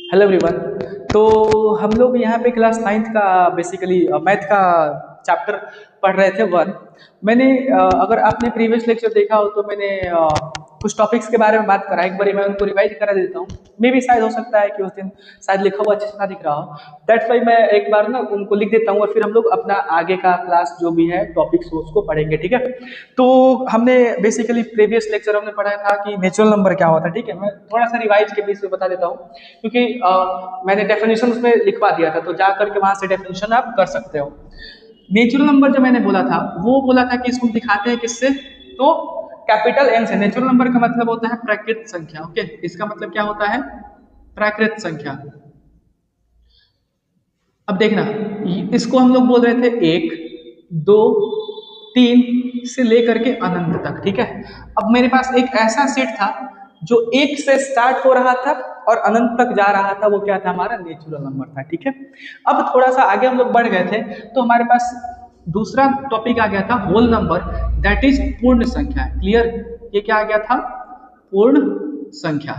Hello everyone. तो हम लोग यहाँ पे क्लास नाइन्थ का बेसिकली मैथ का चैप्टर पढ़ रहे थे वन। मैंने अगर आपने प्रीवियस लेक्चर देखा हो तो मैंने कुछ टॉपिक्स के बारे में बात करा। एक बार मैं उनको रिवाइज करा देता हूँ। मे भी शायद हो सकता है कि उस दिन शायद लिखा हुआ अच्छे से ना दिख रहा हो। दैट्स वाई मैं एक बार ना उनको लिख देता हूँ और फिर हम लोग अपना आगे का क्लास जो भी है टॉपिक्स उसको पढ़ेंगे, ठीक है। तो हमने बेसिकली प्रीवियस लेक्चर हमने पढ़ा था कि नेचुरल नंबर क्या होता है, ठीक है। मैं थोड़ा सा रिवाइज के बीच में बता देता हूँ क्योंकि मैंने डेफिनेशन उसमें लिखवा दिया था, तो जा करके वहां से डेफिनेशन आप कर सकते हो। नेचुरल नंबर जो मैंने बोला था वो बोला था कि इसको दिखाते हैं किससे, तो कैपिटल एन से। नेचुरल नंबर का मतलब होता है प्राकृत संख्या। ओके, इसका मतलब क्या होता है? प्राकृत संख्या। अब देखना, इसको हम लोग बोल रहे थे एक, दो, तीन से लेकर के अनंत तक, ठीक है। अब मेरे पास एक ऐसा सेट था जो एक से स्टार्ट हो रहा था और अनंत तक जा रहा था, वो क्या था? हमारा नेचुरल नंबर था, ठीक है। अब थोड़ा सा आगे हम लोग बढ़ गए थे तो हमारे पास दूसरा टॉपिक आ गया था होल नंबर, दैट इज पूर्ण संख्या। क्लियर? ये क्या आ गया था? पूर्ण संख्या।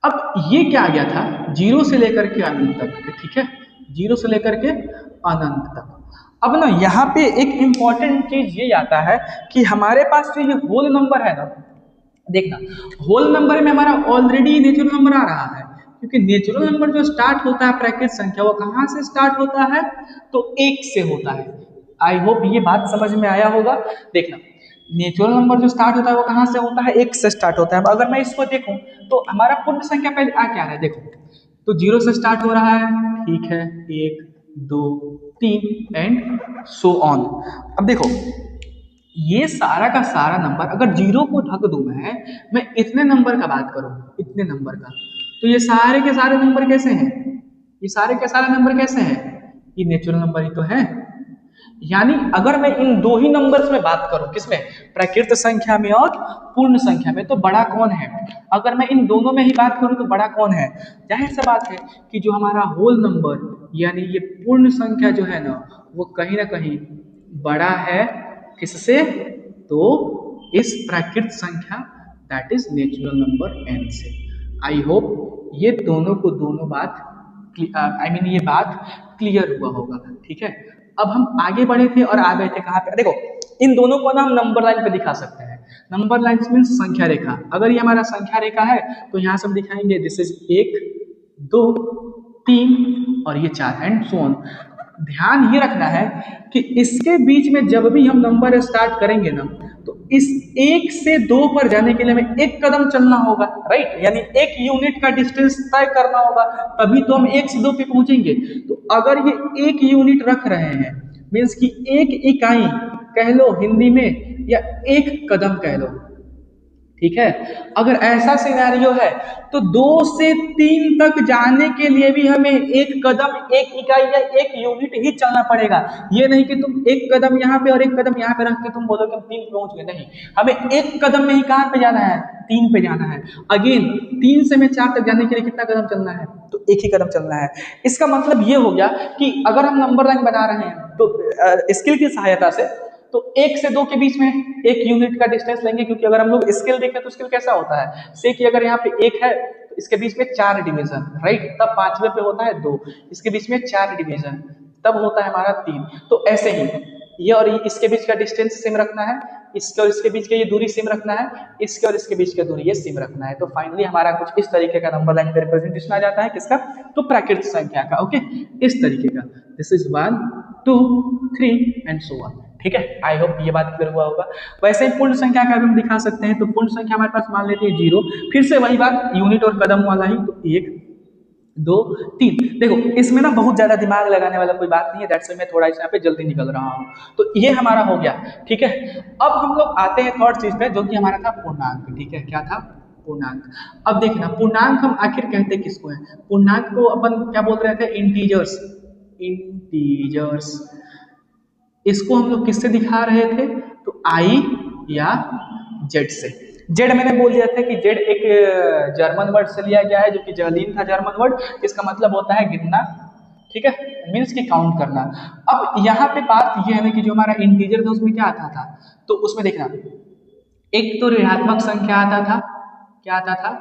अब ये क्या आ गया था? जीरो से लेकर के अनंत तक, ठीक है। जीरो से लेकर के अनंत तक। अब ना यहाँ पे एक इंपॉर्टेंट चीज ये आता है कि हमारे पास जो ये होल नंबर है ना, देखना, होल नंबर में हमारा ऑलरेडी नेचुरल नंबर आ रहा है, क्योंकि नेचुरल नंबर जो स्टार्ट होता है प्राकृत संख्या, वो कहाँ से स्टार्ट होता है? तो एक से होता है। आई होप ये बात समझ में आया होगा। देखना, नेचुरल नंबर जो स्टार्ट होता है वो कहाँ से होता है? एक से स्टार्ट होता है। अब अगर मैं इसको देखूं तो हमारा पूर्ण संख्या पहले आ क्या रहा है? देखो, तो जीरो से स्टार्ट हो रहा है, ठीक है, एक, दो, तीन एंड सो ऑन। अब देखो, ये सारा का सारा नंबर अगर जीरो को ढक दूं मैं इतने नंबर का बात करूं, इतने नंबर का, तो ये सारे के सारे नंबर कैसे हैं? ये सारे के सारे नंबर कैसे हैं? ये नेचुरल नंबर ही तो है। यानी अगर मैं इन दो ही नंबर्स में बात करूं, किसमें? प्राकृत संख्या में और पूर्ण संख्या में, तो बड़ा कौन है? अगर मैं इन दोनों में ही बात करूं तो बड़ा कौन है? जाहिर सी बात है कि जो हमारा होल नंबर यानी ये पूर्ण संख्या जो है ना, वो कहीं ना कहीं बड़ा है किससे? तो इस प्राकृत संख्या that is natural number n से। आई होप ये दोनों को दोनों बात ये बात क्लियर हुआ होगा, ठीक है। अब हम आगे बढ़े थे और आ गए थे कहाँ पे? देखो, इन दोनों को ना हम नंबर लाइन पे दिखा सकते हैं। नंबर लाइन मीन्स संख्या रेखा। अगर ये हमारा संख्या रेखा है तो यहाँ से हम दिखाएंगे दिस इज एक, दो, तीन और ये चार एंड सो ऑन। ध्यान ये रखना है कि इसके बीच में जब भी हम नंबर स्टार्ट करेंगे ना, तो इस एक से दो पर जाने के लिए हमें एक कदम चलना होगा, राइट। यानी एक यूनिट का डिस्टेंस तय करना होगा, तभी तो हम एक से दो पे पहुंचेंगे। तो अगर ये एक यूनिट रख रहे हैं मीन्स कि एक इकाई कह लो हिंदी में, या एक कदम कह लो, ठीक है। अगर ऐसा सिनेरियो है तो दो से तीन तक जाने के लिए भी हमें एक कदम, एक इकाई या एक यूनिट ही चलना पड़ेगा। ये नहीं कि तुम एक कदम यहाँ पे और एक कदम यहाँ पे रख के तुम बोलो कि हम तीन पे पहुंच गए, नहीं। हमें एक कदम में ही कहाँ पे जाना है? तीन पे जाना है। अगेन, तीन से मैं चार तक जाने के लिए कितना कदम चलना है? तो एक ही कदम चलना है। इसका मतलब ये हो गया कि अगर हम नंबर लाइन बना रहे हैं तो स्किल की सहायता से, तो एक से दो के बीच में एक यूनिट का डिस्टेंस लेंगे, क्योंकि अगर हम लोग स्केल देखें तो स्केल कैसा होता है? से कि अगर यहाँ पे एक है तो इसके बीच में चार डिवीजन, राइट, तब पांचवे पे होता है दो, इसके बीच में चार डिवीजन, तब होता है हमारा तीन। तो ऐसे ही ये और इसके बीच का डिस्टेंस सेम रखना है, इसके और इसके बीच की ये दूरी सेम रखना है, इसके और इसके बीच की दूरी ये सेम रखना है। तो फाइनली हमारा कुछ इस तरीके का नंबर लाइन पे रिप्रेजेंटेशन आ जाता है, किसका? तो प्राकृत संख्या का। ओके, इस तरीके का, this is one, two, three and so on, ठीक है। आई होप ये बात क्लियर हुआ होगा। वैसे ही पूर्ण संख्या का भी हम दिखा सकते हैं। तो पूर्ण संख्या हमारे पास मान लेते हैं जीरो, फिर से वही बात, यूनिट और कदम वाला ही, तो एक, दो, तीन। देखो, इसमें ना बहुत ज्यादा दिमाग लगाने वाला कोई बात नहीं है, दैट्स व्हाई मैं थोड़ा इस यहाँ पे जल्दी निकल रहा हूँ। तो ये हमारा हो गया, ठीक है। अब हम लोग आते हैं थर्ड चीज पे, जो कि हमारा था पूर्णांक, ठीक है। क्या था? पूर्णांक। अब देखना, पूर्णांक हम आखिर कहते किसको है? पूर्णांक को अपन क्या बोल रहे थे? इंटीजर्स। इंटीजर्स। इसको हम लोग किससे दिखा रहे थे? तो आई या जेड से। जेड मैंने बोल दिया था कि जेड एक जर्मन वर्ड से लिया गया है, जो कि जर्लिन था जर्मन वर्ड, जिसका मतलब होता है गिनना, ठीक है, मीन्स की काउंट करना। अब यहाँ पे बात यह है ना कि जो हमारा इंटीजर था उसमें क्या आता था? तो उसमें देखना, एक तो ऋणात्मक संख्या आता था। क्या आता था?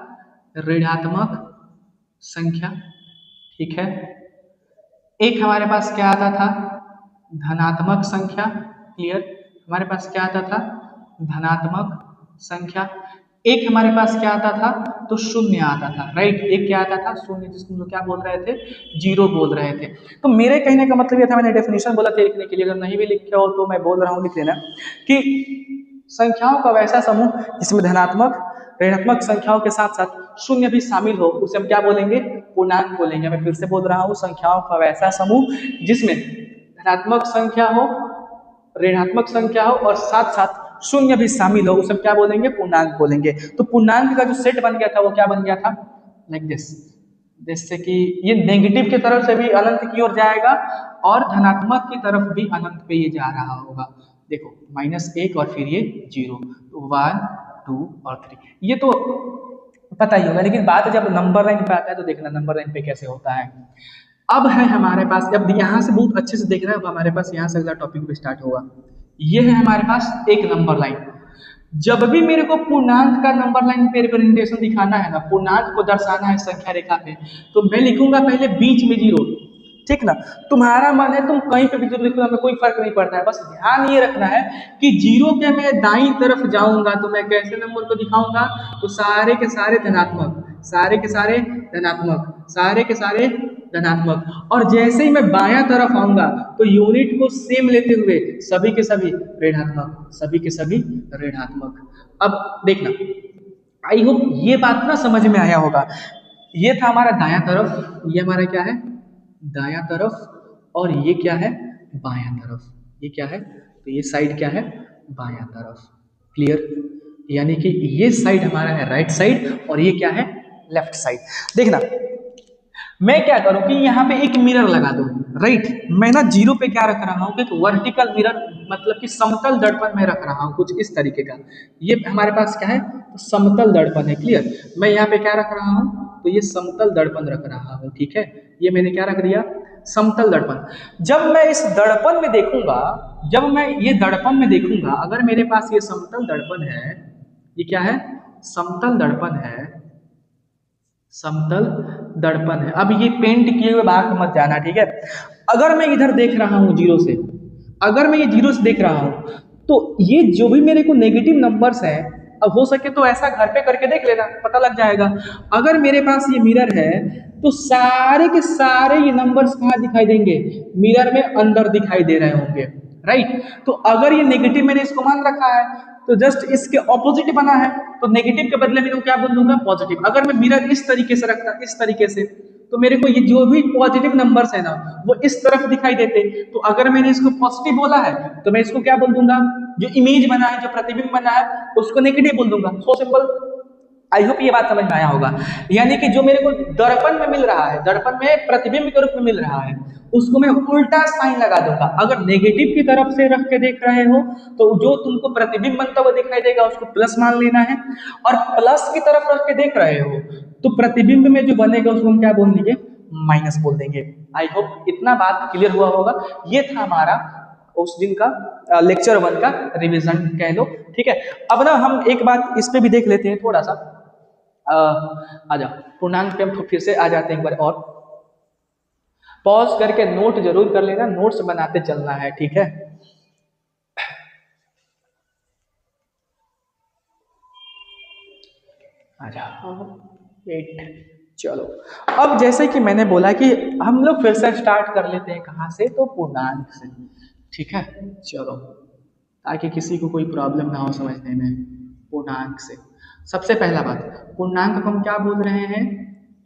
ऋणात्मक संख्या, ठीक है। एक हमारे पास क्या आता था, धनात्मक संख्या, क्लियर। हमारे पास क्या आता था, धनात्मक संख्या। एक हमारे पास क्या आता था, तो शून्य आता था, राइट। एक क्या आता था, शून्य, जिसको हम लोग क्या बोल रहे थे, जीरो बोल रहे थे। तो मेरे कहने का मतलब ये था, मैंने डेफिनेशन बोला था लिखने के लिए, अगर नहीं भी लिखे हो तो मैं बोल रहा हूँ लिख लेना, कि संख्याओं का वैसा समूह जिसमें धनात्मक ऋणात्मक संख्याओं के साथ साथ शून्य भी शामिल हो, उसे हम क्या बोलेंगे, पूर्णांक बोलेंगे। मैं फिर से बोल रहा हूँ, संख्याओं का वैसा समूह जिसमें धनात्मक संख्या हो, ऋणात्मक संख्या हो और साथ साथ शून्य भी शामिल हो, उसे हम क्या बोलेंगे, पूर्णांक बोलेंगे। तो पूर्णांक का जो सेट बन गया था वो क्या बन गया था, लाइक दिस, जैसे कि ये नेगेटिव की तरफ से भी अनंत की ओर जाएगा और धनात्मक की तरफ भी अनंत पे ये जा रहा होगा। देखो -1 और फिर ये 0, तो 1 2 और 3, ये तो पता ही होगा। लेकिन बात जब नंबर लाइन पे आता है तो देखना नंबर लाइन पे कैसे होता है। अब है हमारे पास, अब यहाँ से बहुत अच्छे से देखना है, अब हमारे पास यहाँ से अगला टॉपिक भी स्टार्ट होगा। ये है हमारे पास एक नंबर लाइन। जब भी मेरे को पूर्णांक का नंबर लाइन पे रिप्रेजेंटेशन दिखाना है ना, पूर्णांक को दर्शाना है संख्या रेखा पे, तो मैं लिखूंगा पहले बीच में 0, ठीक ना। तुम्हारा मन है तुम कहीं पे भी 0 लिखो, हमें कोई फर्क नहीं पड़ता है। बस ध्यान ये रखना है कि 0 के मैं दाईं तरफ जाऊंगा तो मैं कैसे नंबर को दिखाऊंगा, तो सारे के सारे धनात्मक, सारे के सारे धनात्मक, सारे के सारे धनात्मक। और जैसे ही मैं बायां तरफ आऊंगा तो यूनिट को सेम लेते हुए सभी के सभी ऋणात्मक, सभी के सभी ऋणात्मक। अब देखना, आई होप ये बात ना समझ में आया होगा। ये था हमारा दायां तरफ, ये हमारा क्या है, दायां तरफ, और ये क्या है, बायां तरफ। ये क्या है, तो ये साइड क्या है, बायां तरफ, क्लियर। यानी कि ये साइड हमारा है राइट साइड और ये क्या है, लेफ्ट साइड। देखना मैं क्या करूं कि यहाँ पे एक मिरर लगा दूं, राइट। मैं ना 0 पे क्या रख रहा हूँ, एक वर्टिकल मिरर, मतलब कि समतल दर्पण में रख रहा हूँ, कुछ इस तरीके का। ये हमारे पास क्या है, तो समतल दर्पण है, क्लियर। मैं यहाँ पे क्या रख रहा हूँ, तो ये समतल दर्पण रख रहा हूँ, ठीक है। ये मैंने क्या रख दिया, समतल दर्पण। जब मैं इस दर्पण में देखूंगा, जब मैं ये दर्पण में देखूंगा, अगर मेरे पास ये समतल दर्पण है, ये क्या है, समतल दर्पण है, समतल दर्पण है। अब ये पेंट किए हुए भाग मत जाना, ठीक है। अगर मैं इधर देख रहा हूं 0 से, अगर मैं ये 0 से देख रहा हूं, तो ये जो भी मेरे को नेगेटिव नंबर्स हैं, अब हो सके तो ऐसा घर पे करके देख लेना, पता लग जाएगा। अगर मेरे पास ये मिरर है तो सारे के सारे ये नंबर्स कहाँ दिखाई देंगे, मिरर में अंदर दिखाई दे रहे होंगे, राइट। तो अगर ये नेगेटिव मैंने इसको मान रखा है तो जस्ट इसके ऑपोजिट बना है, तो नेगेटिव के बदले में मैं क्या बोल दूंगा, पॉजिटिव। अगर मैं मिरर इस तरीके से रखता, इस तरीके से, तो मेरे को ये जो भी पॉजिटिव नंबर्स है ना वो इस तरफ दिखाई देते। तो अगर मैंने इसको पॉजिटिव बोला है तो मैं इसको क्या बोल दूंगा, जो इमेज बना है, जो प्रतिबिंब बना है, उसको नेगेटिव बोल दूंगा। So simple. आई होप ये बात समझ में आया होगा। यानी कि जो मेरे को दर्पण में मिल रहा है, दर्पण में प्रतिबिंब के रूप में मिल रहा है, उसको मैं उल्टा साइन लगा दूंगा। अगर नेगेटिव की तरफ से रख के देख रहे हो तो जो तुमको प्रतिबिंब बनता हुआ दिखाई देगा उसको प्लस मान लेना है, और प्लस की तरफ रख के देख रहे हो तो प्रतिबिंब में जो बनेगा उसको हम क्या बोल देंगे, माइनस बोल देंगे। आई होप इतना बात क्लियर हुआ होगा। ये था हमारा उस दिन का लेक्चर 1 का रिवीजन कह लो, ठीक है। अब ना हम एक बात इस पे भी देख लेते हैं थोड़ा सा। आ जाओ पूर्णांक पे हम फिर से आ जाते हैं एक बार और। पॉज करके नोट जरूर कर लेना, नोट्स बनाते चलना है, ठीक है। आ जाओ, वेट, चलो। अब जैसे कि मैंने बोला कि हम लोग फिर से स्टार्ट कर लेते हैं, कहाँ से, तो पूर्णांक से, ठीक है। चलो, ताकि किसी को कोई प्रॉब्लम ना हो समझने में। पूर्णांक से सबसे पहला बात, पूर्णांक को हम क्या बोल रहे हैं,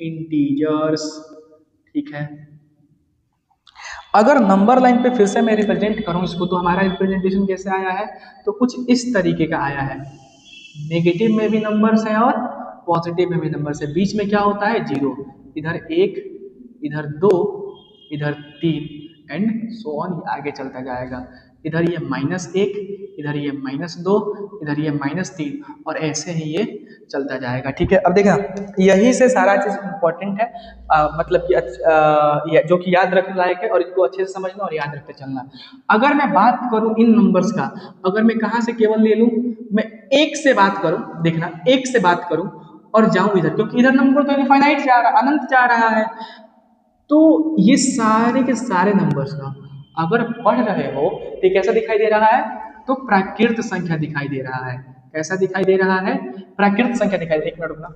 इंटीजर्स, ठीक है। अगर नंबर लाइन पे फिर से मैं रिप्रेजेंट करूं इसको, तो हमारा रिप्रेजेंटेशन कैसे आया है, तो कुछ इस तरीके का आया है। नेगेटिव में भी नंबर्स हैं और पॉजिटिव में भी नंबर्स है। बीच में क्या होता है, 0, इधर 1, इधर 2, इधर 3 एंड सो ऑन, आगे चलता जाएगा। इधर ये -1, इधर ये -2, इधर ये -3, और ऐसे ही ये चलता जाएगा, ठीक है। अब देखना, यही से सारा चीज इंपॉर्टेंट है, मतलब कि जो कि याद रखने लायक है, और इनको अच्छे से समझना और याद रखते चलना। अगर मैं बात करूं इन नंबर्स का, अगर मैं कहाँ से केवल ले लूं, मैं 1 से बात करूं, देखना 1 से बात करूं, और जाऊं इधर, क्योंकि इधर नंबर तो इनफाइनाइट जा रहा, अनंत जा रहा है। तो ये सारे के सारे नंबर्स का अगर पढ़ रहे हो तो ये कैसा दिखाई दे रहा है, तो प्राकृत संख्या दिखाई दे रहा है। कैसा दिखाई दे रहा है, प्राकृत संख्या दिखाई दे, एक मिनट रुकना,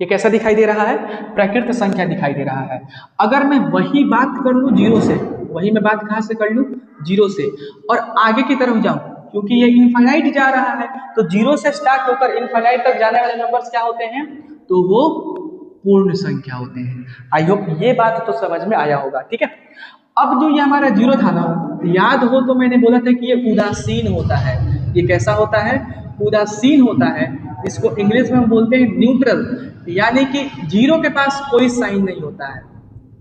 ये कैसा दिखाई दे रहा है, प्राकृत संख्या दिखाई दे रहा है। अगर मैं वही बात कर लूं जीरो से, वही मैं बात कहां से कर लूं, जीरो से, और आगे की तरफ जाऊं, क्योंकि ये इनफाइनाइट जा रहा है, तो जीरो से स्टार्ट होकर इनफाइनाइट तक जाने वाले नंबर्स क्या होते हैं, तो वो पूर्ण संख्या होते हैं। आई होप ये बात तो समझ में आया होगा, ठीक है। अब जो ये हमारा जीरो था ना, याद हो तो मैंने बोला था कि ये उदासीन होता है। ये कैसा होता है, उदासीन होता है। इसको इंग्लिश में हम बोलते हैं न्यूट्रल, यानी कि जीरो के पास कोई साइन नहीं होता है,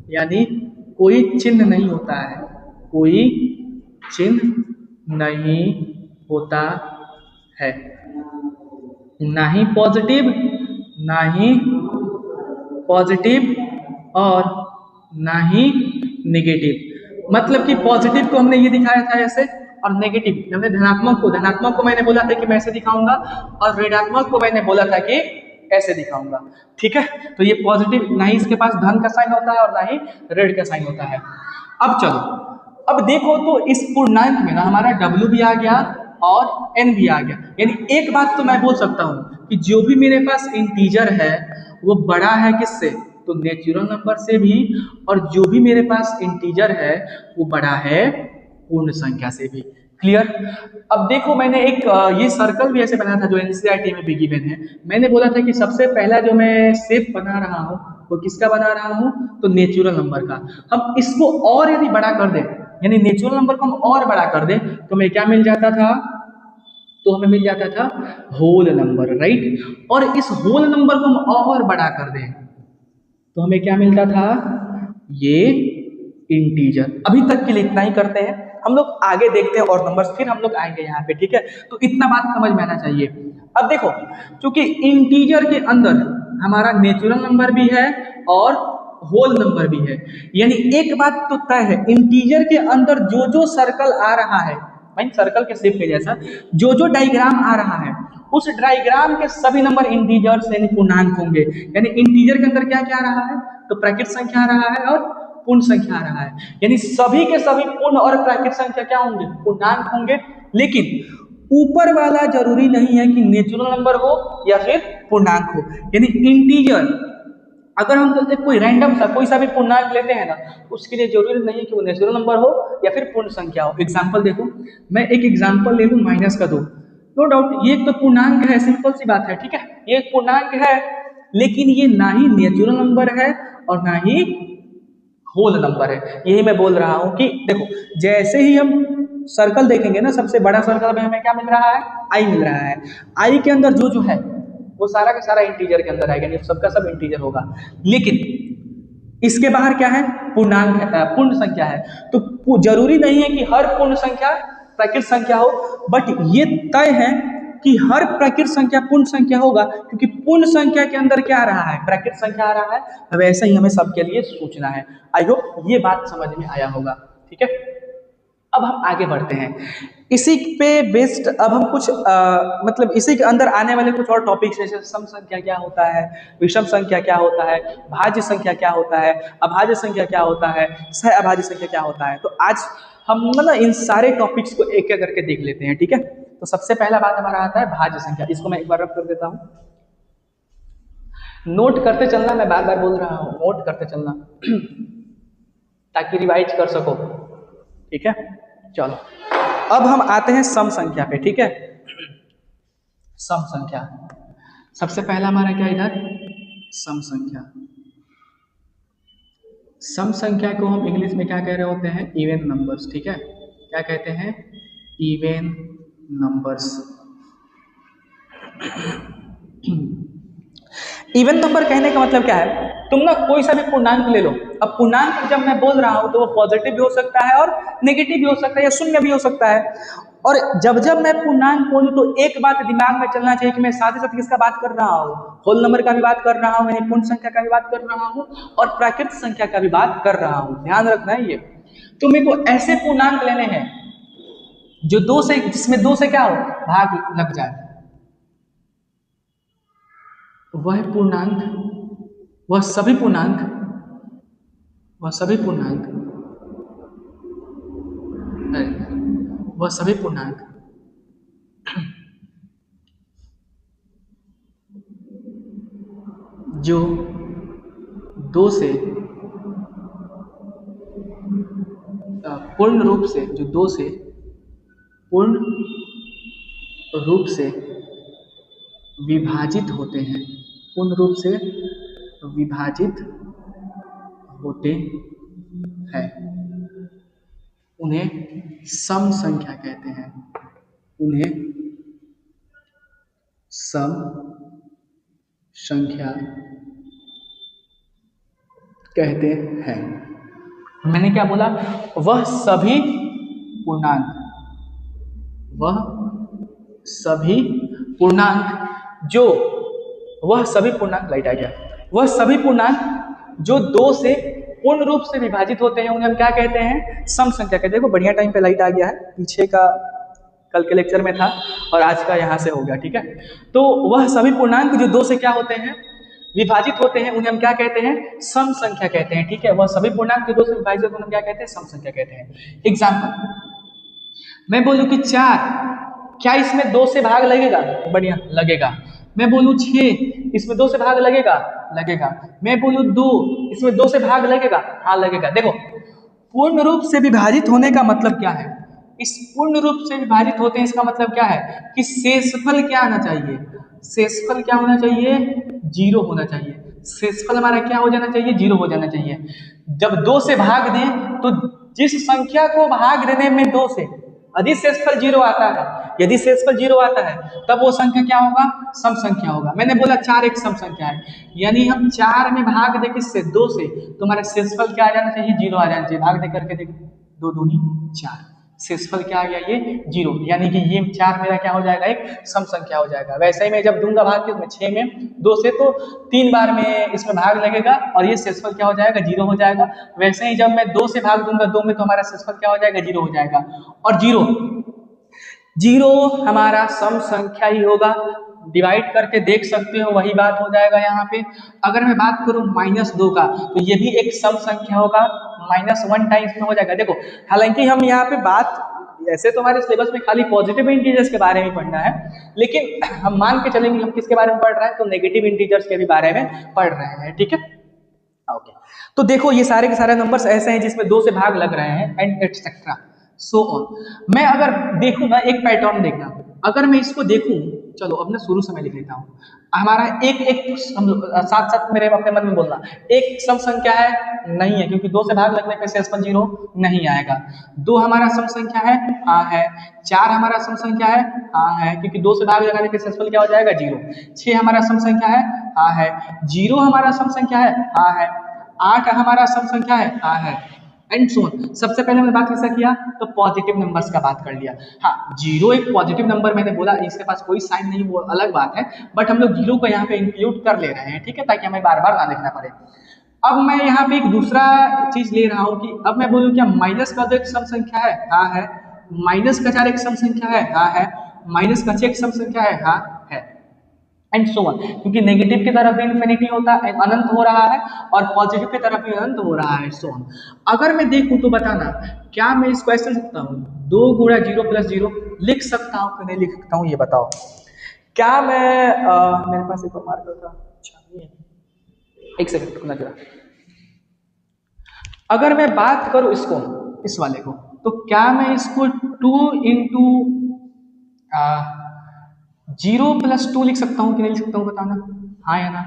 यानी कोई चिन्ह नहीं होता है, कोई चिन्ह नहीं होता है, ना ही पॉजिटिव, ना ही पॉजिटिव और ना ही नेगेटिव। मतलब कि पॉजिटिव को हमने ये दिखाया था ऐसे, और नेगेटिव हमने धनात्मक को मैंने बोला था कि मैं ऐसे दिखाऊंगा, और ऋणात्मक को मैंने बोला था कि ऐसे दिखाऊंगा, ठीक है। तो ये पॉजिटिव, ना ही इसके पास धन का साइन होता है और ना ही ऋण का साइन होता है। अब चलो, अब देखो तो इस पूर्णांक में ना हमारा W भी आ गया और N भी आ गया। यानी एक बात तो मैं बोल सकता हूँ कि जो भी मेरे पास इंटीजर है वो बड़ा है किससे, तो नेचुरल नंबर से भी, और जो भी मेरे पास इंटीजर है वो बड़ा है पूर्ण संख्या से भी। क्लियर। अब देखो मैंने एक ये सर्कल भी ऐसे बनाया था जो एनसीईआरटी में भी गिवन है। मैंने बोला था कि सबसे पहला जो मैं शेप बना रहा हूँ वो किसका बना रहा हूँ, तो नेचुरल नंबर का। हम इसको और यदि बड़ा कर दें, यानी नेचुरल नंबर को हम और बड़ा कर दें, तो हमें क्या मिल जाता था, तो हमें मिल जाता था होल नंबर, राइट। और इस होल नंबर को हम और बड़ा कर दें तो हमें क्या मिलता था, ये इंटीजर। अभी तक के लिए इतना ही करते हैं, हम लोग आगे देखते हैं और नंबर्स, फिर हम लोग आएंगे यहाँ पे, ठीक है। तो इतना बात समझ में आना चाहिए। अब देखो, क्योंकि इंटीजर के अंदर हमारा नेचुरल नंबर भी है और होल नंबर भी है, यानी एक बात तो तय है, इंटीजर के अंदर जो जो सर्कल आ रहा है, मीन सर्कल के शेप के जैसा जो जो डायग्राम आ रहा है, उस डायग्राम के सभी नंबर इंटीजर यानी पूर्णांक होंगे। यानी इंटीजर के अंदर क्या क्या आ रहा है, तो प्राकृत संख्या आ रहा है और पूर्ण संख्या आ रहा है, यानी सभी के सभी पूर्ण और प्राकृत संख्या क्या होंगे, पूर्णांक होंगे। लेकिन ऊपर वाला जरूरी नहीं है कि नेचुरल नंबर हो या फिर पूर्णांक हो, यानी इंटीजर अगर हम कहते कोई रैंडम सा कोई सा भी पूर्णांक लेते हैं ना, उसके लिए जरूरी नहीं है कि वो नेचुरल नंबर हो या फिर पूर्ण संख्या हो। एग्जाम्पल देखो, मैं एक एग्जाम्पल ले लूँ माइनस का 2, नो डाउट ये एक तो पूर्णांक है, सिंपल सी बात है, ठीक है, ये एक पूर्णांक है, लेकिन ये ना ही नेचुरल नंबर है और ना ही होल नंबर है। यही मैं बोल रहा हूँ कि देखो, जैसे ही हम सर्कल देखेंगे ना, सबसे बड़ा सर्कल में हमें क्या मिल रहा है, आई मिल रहा है। आई के अंदर जो जो है वो सारा का सारा इंटीजर के अंदर आएगा, सबका सब इंटीजर होगा। लेकिन इसके बाहर क्या है, पूर्णांक है, पूर्ण संख्या है। तो जरूरी नहीं है कि हर पूर्ण संख्या प्राकृत संख्या हो, बट ये तय है कि हर प्राकृत संख्या पूर्ण संख्या होगा, क्योंकि पूर्ण संख्या के अंदर क्या आ रहा है, प्राकृत संख्या आ रहा है। वैसे ही हमें सबके लिए सोचना है। आई होप ये बात समझ में आया होगा, ठीक है। अब हम आगे बढ़ते हैं, इसी पे बेस्ड अब हम कुछ मतलब इसी के अंदर आने वाले कुछ और टॉपिक्स, जैसे सम संख्या क्या होता है, विषम संख्या क्या होता है, भाज्य संख्या क्या होता है, अभाज्य संख्या क्या होता है, सह अभाज्य संख्या क्या होता है। तो आज हम मतलब इन सारे टॉपिक्स को एक एक करके देख लेते हैं, ठीक है। तो सबसे पहला बात हमारा आता है भाज्य संख्या। इसको मैं एक बार रब कर देता हूँ, नोट करते चलना, मैं बार बार बोल रहा हूँ, नोट करते चलना ताकि रिवाइज कर सको, ठीक है। चलो अब हम आते हैं सम संख्या पे, ठीक है। सम संख्या, सबसे पहला हमारा क्या इधर, सम संख्या। सम संख्या को हम इंग्लिश में क्या कह रहे होते हैं, इवन नंबर्स, ठीक है। क्या कहते हैं, इवन नंबर्स। इवन नंबर कहने का मतलब क्या है, तुम ना कोई सा भी पूर्णांक ले लो। अब पूर्णांक जब मैं बोल रहा हूं तो वो पॉजिटिव भी हो सकता है और नेगेटिव भी हो सकता है या शून्य भी हो सकता है। और जब जब मैं पूर्णांक बोलूं तो एक बात दिमाग में चलना चाहिए कि मैं साथ ही साथ किसका बात कर रहा हूँ, होल नंबर का भी बात कर रहा हूँ, यानी पूर्ण संख्या का भी बात कर रहा हूँ और प्राकृत संख्या का भी बात कर रहा हूँ। ध्यान रखना है ये। तो मेरे को ऐसे पूर्णांक लेने हैं जो दो से, जिसमें दो से क्या हो, भाग लग जाए। वह पूर्णांक, वह सभी पूर्णांक, वह सभी पूर्णांक, वह सभी पूर्णांक जो दो से पूर्ण रूप से, जो दो से पूर्ण रूप से विभाजित होते हैं, पूर्ण रूप से विभाजित होते हैं, उन्हें सम संख्या कहते हैं, उन्हें सम संख्या कहते हैं। मैंने क्या बोला? वह सभी पूर्णांक, वह सभी पूर्णांक जो, वह सभी पूर्णांक, लाइट आ गया, वह सभी पूर्णांक जो दो से पूर्ण रूप से विभाजित होते हैं उन्हें हम क्या कहते हैं? सम संख्या कहते हैं। देखो बढ़िया टाइम पे लाइट आ गया है, पीछे का कल के लेक्चर में था और आज का यहाँ से हो गया, ठीक है। तो वह सभी पूर्णांक जो दो से क्या होते हैं? विभाजित होते हैं, उन्हें हम क्या कहते हैं? सम संख्या कहते हैं, ठीक है। वह सभी पूर्णांक जो दो से विभाजित होते हैं उन्हें क्या कहते हैं? सम संख्या कहते हैं। एग्जाम्पल, मैं बोलूं कि 4, क्या इसमें 2 से भाग लगेगा? बढ़िया लगेगा। मैं बोलूं 6, इसमें 2 से भाग लगेगा? लगेगा। मैं बोलूं 2, इसमें 2 से भाग लगेगा? हाँ लगेगा। देखो पूर्ण रूप से विभाजित होने का मतलब क्या है? इस पूर्ण रूप से विभाजित होते हैं इसका मतलब क्या है कि शेषफल क्या आना चाहिए? शेषफल क्या होना चाहिए? 0 होना चाहिए। शेषफल हमारा क्या हो जाना चाहिए? 0 हो जाना चाहिए। जब 2 से भाग दें तो जिस संख्या को भाग देने में 2 से यदि शेषफल 0 आता है, यदि शेषफल 0 आता है तब वो संख्या क्या होगा? सम संख्या होगा। मैंने बोला 4 एक सम संख्या है, यानी हम 4 में भाग दे किससे? 2 से, तो हमारा शेषफल क्या आ जाना चाहिए? 0 आ जाना चाहिए। भाग दे करके देखो, 2 दूनी 4, शेषफल क्या आ गया? ये 0, यानी कि ये 4 मेरा क्या हो जाएगा? एक सम संख्या हो जाएगा। वैसे ही मैं जब दूंगा भाग के 6 में 2 से तो 3 बार में इसमें भाग लगेगा और ये शेषफल क्या हो जाएगा? 0 हो जाएगा। वैसे ही जब मैं 2 से भाग दूंगा 2 में तो हमारा शेषफल क्या हो जाएगा? 0 हो जाएगा। और 0 हमारा सम संख्या ही होगा। डिवाइड करके देख सकते हो, वही बात हो जाएगा यहाँ पे। अगर मैं बात करूं -2 का तो ये भी एक सम संख्या होगा, -1 टाइम्स में हो जाएगा। देखो हालांकि हम यहाँ पे बात, ऐसे तो हमारे सिलेबस में खाली पॉजिटिव इंटीजर्स के बारे में पढ़ना है, लेकिन हम मान के चलेंगे हम किसके बारे में पढ़ रहे हैं? तो नेगेटिव इंटीजर्स के भी बारे में पढ़ रहे हैं, ठीक है। ओके, तो देखो ये सारे के सारे नंबर्स ऐसे हैं जिसमें 2 से भाग लग रहे हैं एंड एटसेट्रा सो ऑन। मैं अगर देखूंगा, एक पैटर्न देखना, अगर मैं इसको देखूं, चलो अब मैं शुरू से मैं लिख लेता हूँ। हमारा एक एक साथ साथ मेरे अपने मन में बोलना, एक सम संख्या है? नहीं है, क्योंकि 2 से भाग लगने पे शेषफल 0 नहीं आएगा। 2 हमारा सम संख्या है? हाँ है। 4 हमारा सम संख्या है? हाँ है, क्योंकि 2 से भाग लगाने पे शेषफल क्या हो जाएगा? 0। 6 हमारा सम संख्या है? हाँ है। 0 हमारा सम संख्या है? हाँ है। 8 हमारा सम संख्या है? हाँ है। And so on. सबसे पहले मैंने बात किसका किया? तो पॉजिटिव नंबर्स का बात कर लिया। हाँ 0 एक पॉजिटिव नंबर, मैंने बोला इसके पास कोई साइन नहीं, वो अलग बात है, बट हम लोग 0 को यहाँ पे इंक्लूड कर ले रहे हैं, ठीक है, ताकि हमें बार बार ना लिखना पड़े। अब मैं यहाँ पे एक दूसरा चीज ले रहा हूँ कि अब मैं बोलूँ क्या माइनस का 2 एक सम संख्या है? हाँ है। माइनस का 4 एक सम संख्या है? हाँ है। माइनस का 6 एक सम संख्या है? हाँ है। एंड सो ऑन, क्योंकि नेगेटिव की तरफ भी इन्फिनिटी होता है, अनंत हो रहा है, और पॉजिटिव की तरफ भी अनंत हो रहा है, सो ऑन। अगर मैं देखूं तो बताना, क्या मैं इसको ऐसे लिख सकता हूँ? 2 गुणा 0 प्लस 0 लिख सकता हूँ कि नहीं लिख सकता हूँ? ये बताओ। क्या मैं मेरे पास एक और मार्कर था, अच्छा नहीं है, एक सेकंड रुकना जरा। अगर मैं बात करूं इसको, इस वाले को, तो क्या मैं इसको 2 इंटू 0 प्लस 2 लिख सकता हूँ कि नहीं लिख सकता हूँ? बताना, हाँ या ना।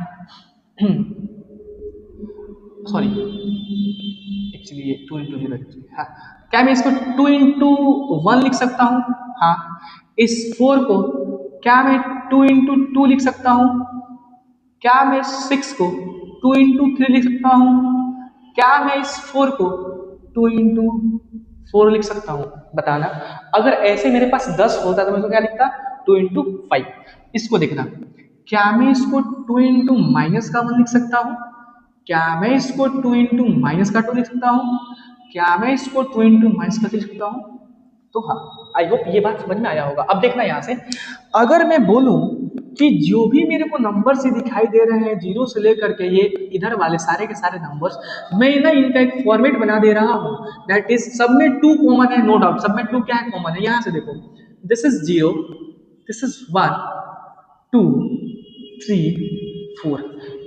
सॉरी, एक्चुअली 2 इंटू 0, हाँ। क्या मैं इसको 2 इंटू 1 लिख सकता हूँ? हाँ। इस 4 को क्या मैं 2 इंटू 2 लिख सकता हूँ? क्या मैं 6 को 2 इंटू 3 लिख सकता हूँ? क्या मैं इस 4 को 2 इंटू 4 लिख सकता हूँ? बताना। अगर ऐसे मेरे पास 10 होता तो मैं इसको क्या लिखता? 2 इंटू 5। इसको देखना, क्या मैं इसको 2 इंटू माइनस का 1 लिख सकता हूँ? क्या मैं इसको 2 इंटू माइनस का 2 लिख सकता हूँ? क्या मैं इसको 2 इंटू माइनस का 3 लिख सकता हूँ? तो हाँ, आई होप ये बात समझ में आया होगा। अब देखना यहाँ से, अगर मैं बोलूँ कि जो भी मेरे को नंबर से दिखाई दे रहे हैं जीरो से लेकर के ये इधर वाले सारे के सारे नंबर्स, मैं ना इनका एक फॉर्मेट बना दे रहा हूँ, दैट इज सब में 2 कॉमन है, नो डाउट सब में 2 क्या है कॉमन है। यहाँ से देखो, दिस इज 0, दिस इज 1 2 3 4,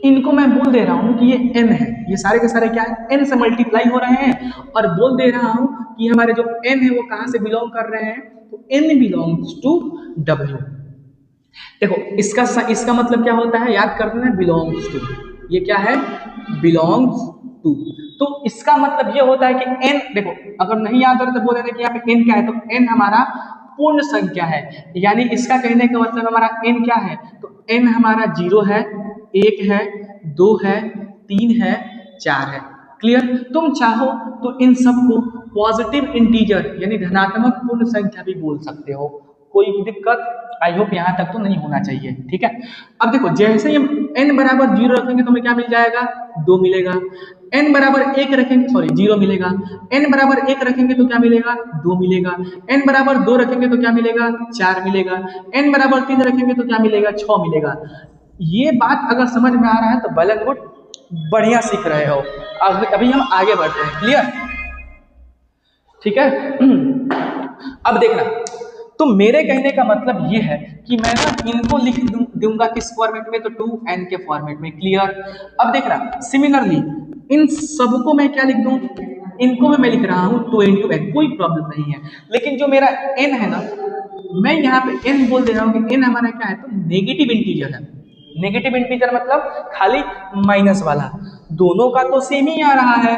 इनको मैं बोल दे रहा हूँ कि ये n है, ये सारे के सारे क्या है n से मल्टीप्लाई हो रहे हैं, और बोल दे रहा हूँ कि हमारे जो n है वो कहाँ से बिलोंग कर रहे हैं, तो n बिलोंग्स टू w। देखो इसका मतलब क्या होता है, याद करते हैं, बिलोंग्स टू, ये क्या है, बिलोंग्स टू। तो इसका मतलब ये होता है कि n, देखो अगर नहीं याद हो रहा तो बोल देना कि यहाँ पे n क्या है, तो n हमारा पूर्ण संख्या है, यानी इसका कहने का मतलब हमारा n क्या है, तो n हमारा 0 है, 1 है, 2 है, 3 है, 4 है। क्लियर। तुम चाहो तो इन सबको पॉजिटिव इंटीजर यानी धनात्मक पूर्ण संख्या भी बोल सकते हो, कोई दिक्कत आई होप यहाँ तक तो नहीं होना चाहिए, ठीक है। अब देखो जैसे ही हम n बराबर 0 रखेंगे तो हमें क्या मिल जाएगा, 2 मिलेगा, n बराबर 1 रखेंगे, सॉरी 0 मिलेगा, n बराबर 1 रखेंगे तो क्या मिलेगा, 2 मिलेगा, n बराबर 2 रखेंगे तो क्या मिलेगा, 4 मिलेगा, n बराबर 3 रखेंगे तो क्या मिलेगा, 6 मिलेगा। ये बात अगर समझ में आ रहा है तो वेल एंड गुड, बढ़िया सीख रहे हो। अभी हम आगे बढ़ते हैं, क्लियर, ठीक है। अब देखना, तो मेरे कहने का मतलब ये है कि मैं ना इनको लिख दूंगा किस फॉर्मेट में, तो 2n के फॉर्मेट में, क्लियर। अब देखना सिमिलरली इन सबको मैं क्या लिख दूं, इनको मैं लिख रहा हूं 2 into n, कोई प्रॉब्लम नहीं है, लेकिन जो मेरा n है ना, मैं यहाँ पे n बोल दे रहा हूँ कि n हमारा क्या है, तो नेगेटिव इंटीजर है। नेगेटिव इंटीजर मतलब खाली माइनस वाला, दोनों का तो सेम ही आ रहा है,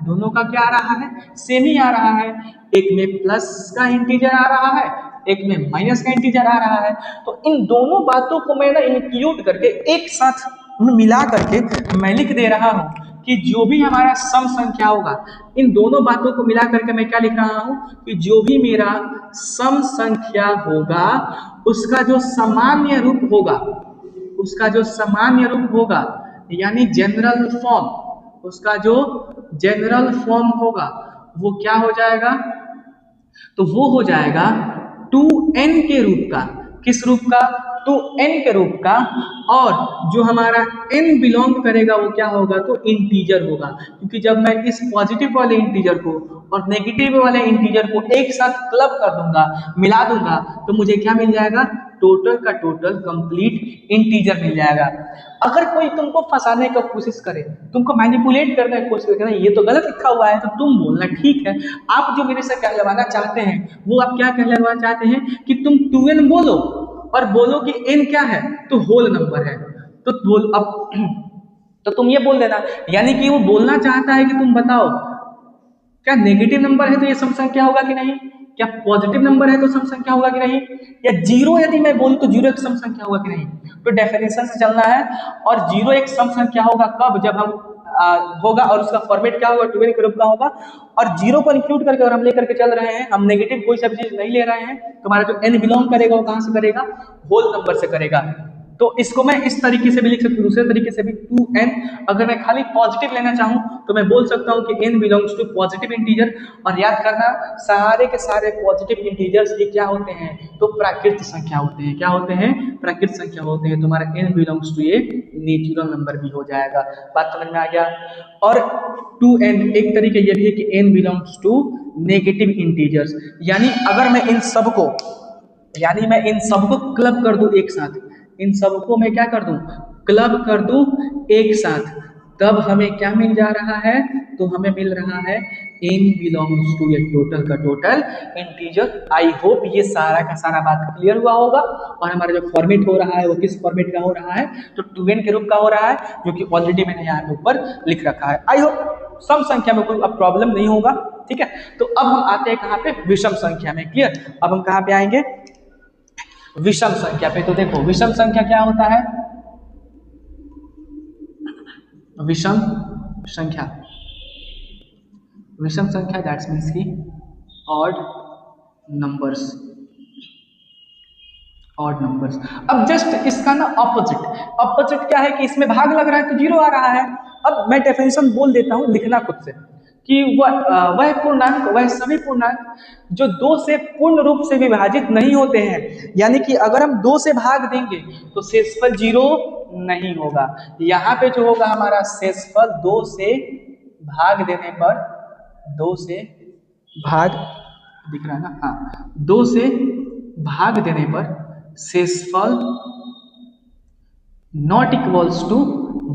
दोनों का क्या आ रहा है, सेम ही आ रहा है, एक में प्लस का इंटीजर आ रहा है, एक में माइनस का इंटीजर आ रहा है। तो इन दोनों बातों को मैं ना इंक्लूड करके एक साथ मिला करके मैं लिख दे रहा हूं कि जो भी हमारा सम संख्या होगा, इन दोनों बातों को मिला करके मैं क्या लिख रहा हूं कि जो भी मेरा सम संख्या होगा उसका जो सामान्य रूप होगा, उसका जो सामान्य रूप होगा यानी जनरल फॉर्म, उसका जो जनरल फॉर्म होगा वो क्या हो जाएगा, तो वो हो जाएगा 2n के रूप का, किस रूप का, 2n के रूप का, और जो हमारा n बिलोंग करेगा वो क्या होगा, तो इंटीजर होगा, क्योंकि जब मैं इस पॉजिटिव वाले इंटीजर को और नेगेटिव वाले इंटीजर को एक साथ क्लब कर दूंगा, मिला दूंगा, तो मुझे क्या मिल जाएगा, टोटल का टोटल कंप्लीट इंटीजर मिल जाएगा। अगर कोई तुमको फंसाने का कोशिश करे, तुमको मैनिपुलेट करने की कोशिश करे, ये तो गलत लिखा हुआ है, तो तुम बोलना ठीक है, आप जो मेरे से कहलवाना चाहते हैं वो आप क्या कहलवाना चाहते हैं कि तुम 2n बोलो और बोलो कि n क्या है, तो होल नंबर है, तो बोल अब तो तुम ये बोल देना, यानी कि वो बोलना चाहता है कि तुम बताओ क्या नेगेटिव नंबर है तो ये सम संख्या होगा कि नहीं, क्या पॉजिटिव नंबर है तो सम संख्या होगा कि नहीं, या जीरो यदि मैं बोलूं तो जीरो एक सम संख्या होगा कि नहीं। तो डेफिनेशन से चलना है, और जीरो एक सम संख्या होगा कब, जब हम होगा और उसका फॉर्मेट क्या होगा, 2n के रूप का होगा, और जीरो को इंक्लूड करके और हम लेकर के चल रहे हैं, हम नेगेटिव कोई सा चीज नहीं ले रहे हैं, तो हमारा जो n बिलोंग करेगा वो कहां से करेगा, होल नंबर से करेगा। तो इसको मैं इस तरीके से भी लिख सकता हूँ, दूसरे तरीके से भी 2n, अगर मैं खाली पॉजिटिव लेना चाहूँ तो मैं बोल सकता हूँ कि n belongs to positive integer. और याद करना सारे के सारे पॉजिटिव इंटीजर्स ये क्या होते हैं, तो प्राकृत संख्या होते हैं, क्या होते हैं, प्राकृत संख्या होते हैं। तुम्हारा n बिलोंग्स टू ये नेचुरल नंबर भी हो जाएगा, बात समझ में आ गया। और 2n एक तरीके ये भी है कि n belongs to negative integers, यानी अगर मैं इन सबको क्लब कर दूं एक साथ, इन सबको मैं क्या कर दूं, क्लब कर दूं एक साथ, तब हमें क्या मिल जा रहा है, तो हमें मिल रहा है n बिलोंग्स टू ये टोटल का टोटल इंटीजर। आई होप ये सारा का सारा बात क्लियर हुआ होगा। और हमारा जो फॉर्मेट हो रहा है वो किस फॉर्मेट का हो रहा है, तो 2n के रूप का हो रहा है, जो कि ऑलरेडी मैंने यहाँ पे ऊपर लिख रखा है। आई होप सम संख्या में कोई अब प्रॉब्लम नहीं होगा, ठीक है। तो अब हम आते हैं कहाँ पे, विषम संख्या में, क्लियर। अब हम कहाँ पे आएंगे, विषम संख्या पे। तो देखो विषम संख्या क्या होता है, विषम संख्या, विषम संख्या दैट्स मीन्स की ऑड नंबर्स, ऑड नंबर्स। अब जस्ट इसका ना ऑपोजिट क्या है कि इसमें भाग लग रहा है तो जीरो आ रहा है। अब मैं डेफिनेशन बोल देता हूं, लिखना खुद से। कि वह पूर्णांक, वह सभी पूर्णांक जो 2 से पूर्ण रूप से विभाजित नहीं होते हैं, यानी कि अगर हम 2 से भाग देंगे तो शेषफल 0 नहीं होगा। यहाँ पे जो होगा हमारा शेषफल 2 से भाग देने पर, 2 से भाग, दिख रहा है ना, हाँ, 2 से भाग देने पर शेषफल नॉट इक्वल्स टू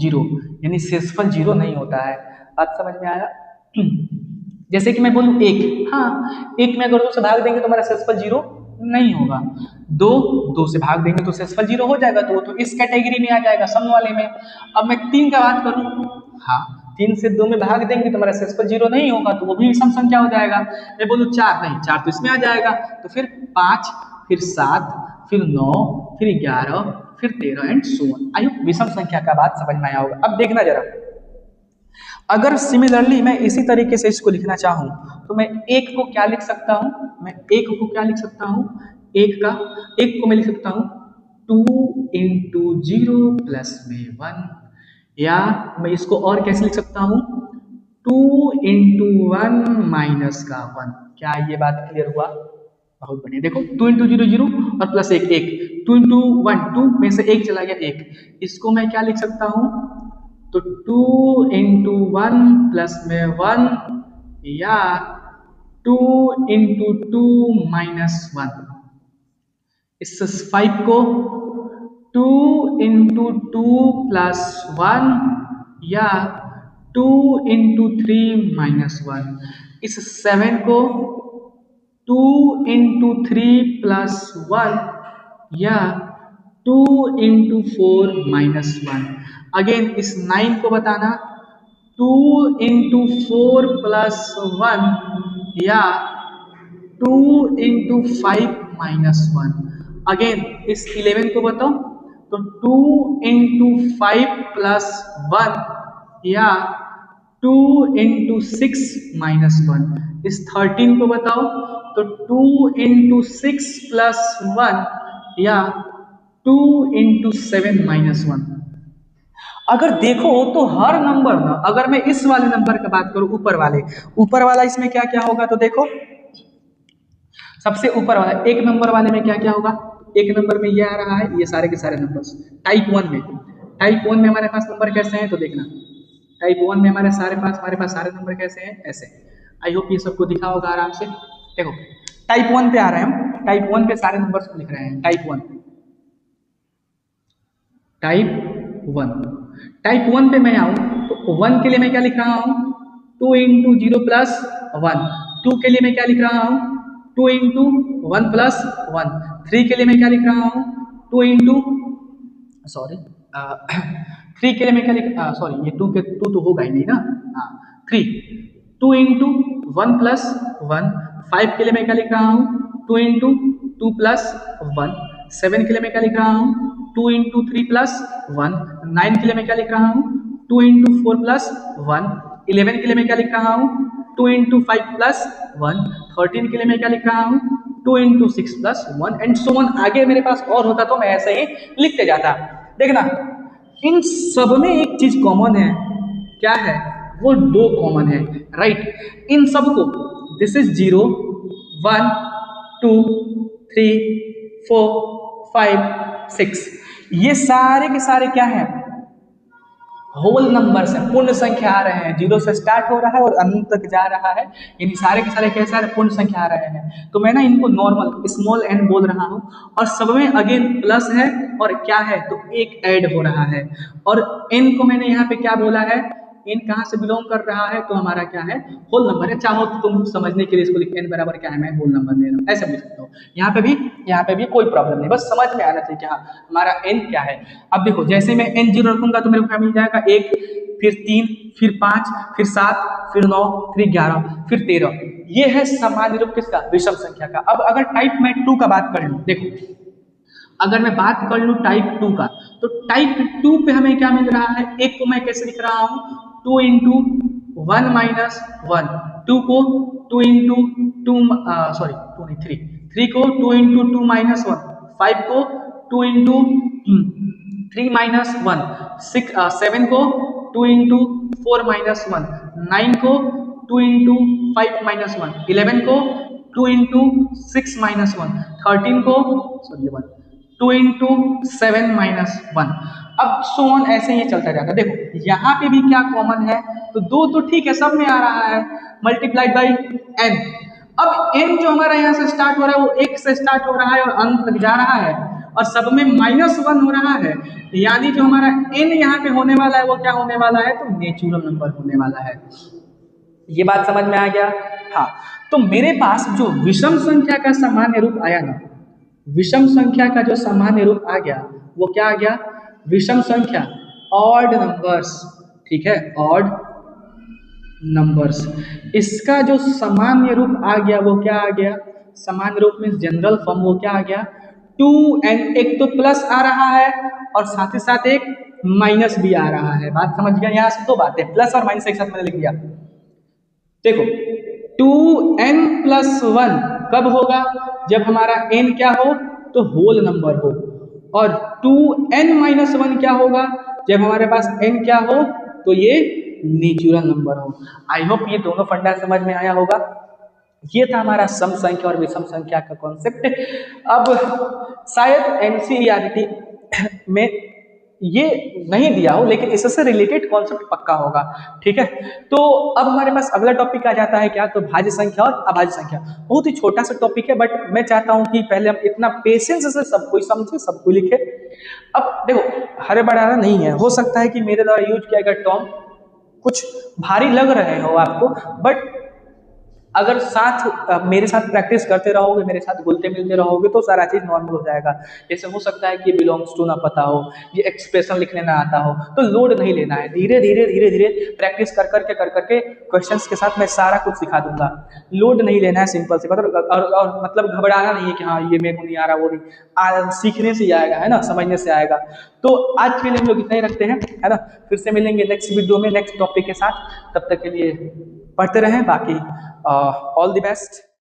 0, यानी शेषफल 0 नहीं होता है। बात समझ में आया? जैसे कि मैं बोलूं 1, हाँ, 1 में अगर 2 से भाग देंगे तो हमारा शेषफल 0 नहीं होगा। 2 से भाग देंगे तो शेषफल 0 हो जाएगा, तो वो तो इस कैटेगरी में आ जाएगा, सम वाले में। अब मैं 3 का बात करूं, हाँ, 3 से 2 में भाग देंगे तो हमारा शेषफल 0 नहीं होगा, तो वो भी विषम संख्या हो जाएगा। मैं बोलूं 4, नहीं, 4 तो इसमें आ जाएगा, तो फिर 5, फिर 7, फिर 9, फिर 11, फिर 13 and so on. I hope विषम संख्या का बात समझ में आया होगा। अब देखना जरा, अगर सिमिलरली मैं इसी तरीके से इसको लिखना चाहूं तो मैं 1 को क्या लिख सकता हूं, मैं 1 को क्या लिख सकता हूं, 1 को मैं लिख सकता हूं 2 इंटू 0 प्लस में 1, या मैं इसको और कैसे लिख सकता हूं 2 इंटू 1 माइनस का 1। क्या ये बात क्लियर हुआ? बहुत बढ़िया। देखो 2 इंटू 0 0 और प्लस 1 1, 2 इंटू 1 2 में से 1 चला गया 1, इसको मैं क्या लिख सकता हूं, तो 2 इंटू 1 प्लस में 1, या 2 इंटू 2 माइनस 1। इस 5 को 2 इंटू 2 प्लस 1, या 2 इंटू 3 माइनस 1। इस 7 को 2 इंटू 3 प्लस 1, या 2 इंटू 4 माइनस 1। अगेन इस 9 को बताना 2 इंटू 4 प्लस 1, या 2 इंटू 5 माइनस 1। अगेन इस 11 को बताओ तो 2 इंटू 5 प्लस 1, या 2 इंटू 6 माइनस 1। इस 13 को बताओ तो 2 इंटू 6 प्लस 1, या 2 इंटू 7 माइनस 1। अगर देखो तो हर नंबर ना, अगर मैं इस वाले नंबर की बात करूं, ऊपर वाला इसमें क्या क्या होगा, तो देखो सबसे ऊपर वाला 1 नंबर वाले में क्या क्या होगा, 1 नंबर में ये आ रहा है, ये सारे के सारे नंबर्स। टाइप 1 में हमारे पास नंबर कैसे हैं, तो देखना टाइप 1 में हमारे पास सारे नंबर कैसे हैं, ऐसे। आई होप ये सबको दिखा होगा आराम से। देखो टाइप 1 पे आ रहे हैं हम, टाइप 1 पे सारे नंबर्स को लिख रहे हैं। टाइप 1 पे मैं आऊं तो 1 के लिए मैं क्या लिख रहा हूं, 2 इंटू 0 प्लस 1। 2 के लिए मैं क्या लिख रहा हूं, 2 इंटू 1 प्लस 1। 3 के लिए मैं क्या लिख रहा हूं, 2 इंटू, सॉरी 3 के लिए मैं क्या लिख, सॉरी ये 2 तो होगा ही नहीं ना, हाँ 3, 2 इंटू 1 प्लस 1। 5 के लिए मैं क्या लिख रहा हूँ, 2 इंटू 2 प्लस 1। 7 के लिए मैं क्या लिख रहा हूँ, 2 इंटू 3 प्लस 1। 9 के लिए मैं क्या लिख रहा हूँ, 2 इंटू 4 प्लस 1। 11 के लिए मैं क्या लिख रहा हूँ, 2 इंटू 5 प्लस 1। 13 के लिए मैं क्या लिख रहा हूँ, 2 into 6 plus 1 and so on. आगे मेरे पास और होता तो मैं ऐसे ही लिखते जाता। देखना इन सब में एक चीज कॉमन है, क्या है, वो 2 कॉमन है, राइट। इन सबको दिस इज 0 1 2 3 4 5 6, ये सारे के सारे क्या है, होल नंबर है, पूर्ण संख्या आ रहे हैं। 0 से स्टार्ट हो रहा है और अनंत तक जा रहा है, यानी सारे के सारे कैसे आ रहे हैं, पूर्ण संख्या आ रहे हैं। तो मैं ना इनको नॉर्मल स्मॉल एन बोल रहा हूँ, और सब में अगेन प्लस है और क्या है, तो एक ऐड हो रहा है। और एन को मैंने यहाँ पे क्या बोला है, एन कहाँ से बिलोंग कर रहा है, तो हमारा क्या है, होल नंबर है। चाहो तो तुम समझने के लिए इसको लिख, एन बराबर क्या है, मैं होल नंबर ले रहा हूँ, ऐसे लिख सकते हो। यहाँ पे भी कोई प्रॉब्लम नहीं, बस समझ में आना चाहिए कि हाँ हमारा एन क्या है। अब देखो जैसे मैं एन 0 रखूंगा तो मेरे को क्या मिल जाएगा, 1, फिर 3, फिर 5, फिर 7, फिर 9, फिर 11, फिर 13। ये है सामान्य रूप किसका, विषम संख्या का। अब अगर टाइप मैं 2 का बात कर लूं, देखो अगर मैं बात कर लूं टाइप 2 का, तो टाइप 2 पे हमें क्या मिल रहा है, एक को मैं कैसे लिख रहा हूं, 2 इंटू 1 माइनस 1। 2 को 2 इंटू 2, सॉरी 2 नहीं 3 को 2 इंटू 2 माइनस 1। 5 को 2 इंटू 3 माइनस 1। 7 को 2 इंटू 4 माइनस 1। 9 को 2 इंटू 5 माइनस 1, 11 को 2 इंटू 6 माइनस 1, 13 को 2 इंटू 7 माइनस 1। अब सो ऑन ऐसे ही चलता जाता है। देखो यहाँ पे भी क्या कॉमन है, तो 2 तो ठीक है सब में आ रहा है, मल्टीप्लाइड बाई n। अब n जो हमारा यहाँ से स्टार्ट हो रहा है वो 1 से स्टार्ट हो रहा है और अंत तक जा रहा है और सब में -1 हो रहा है, यानी जो हमारा n यहाँ पे होने वाला है वो क्या होने वाला है, तो नेचुरल नंबर होने वाला है। ये बात समझ में आ गया? हाँ, तो मेरे पास जो विषम संख्या का सामान्य रूप आया ना, विषम संख्या का जो सामान्य रूप आ गया वो क्या आ गया, विषम संख्या ऑड नंबर्स, ठीक है, ऑड नंबर्स। इसका जो सामान्य रूप आ गया वो क्या आ गया, सामान्य रूप में जनरल फॉर्म वो क्या आ गया, 2n, एक तो प्लस आ रहा है और साथ ही साथ एक माइनस भी आ रहा है। बात समझ गया? यहाँ से दो बातें, प्लस और माइनस एक साथ मैंने लिख दिया। देखो 2n प्लस 1 कब होगा, जब हमारा n क्या हो, तो होल नंबर हो, और 2n माइनस 1 क्या होगा, जब हमारे पास n क्या हो, तो ये नेचुरल नंबर हो। आई होप ये दोनों फंडा समझ में आया होगा। ये था हमारा सम संख्या और विषम संख्या का कॉन्सेप्ट। अब शायद एनसीईआरटी में ये नहीं दिया हो, लेकिन इससे रिलेटेड कॉन्सेप्ट पक्का होगा, ठीक है। तो अब हमारे पास अगला टॉपिक आ जाता है क्या, तो भाज्य संख्या और अभाज्य संख्या। बहुत ही छोटा सा टॉपिक है, बट मैं चाहता हूं कि पहले हम इतना पेशेंस से सब कोई समझे, सब कोई लिखे। अब देखो हरे बढ़ाना नहीं है, हो सकता है कि मेरे द्वारा यूज किया गया टर्म कुछ भारी लग रहे हो आपको, बट अगर मेरे साथ प्रैक्टिस करते रहोगे, मेरे साथ घुलते मिलते रहोगे, तो सारा चीज नॉर्मल हो जाएगा। जैसे हो सकता है कि ये बिलोंग्स टू ना पता हो, ये एक्सप्रेशन लिखने ना आता हो, तो लोड नहीं लेना है, धीरे धीरे धीरे धीरे प्रैक्टिस कर करके क्वेश्चंस के साथ मैं सारा कुछ सिखा दूंगा। लोड नहीं लेना है, सिंपल से और मतलब घबराना नहीं है कि हाँ ये मेरे को नहीं आ रहा, वो नहीं सीखने से ही आएगा, है ना, समझने से आएगा। तो आज के लिए हम लोग इतना ही रखते हैं, है ना। फिर से मिलेंगे नेक्स्ट वीडियो में नेक्स्ट टॉपिक के साथ, तब तक के लिए पढ़ते रहें। बाकी ऑल द बेस्ट।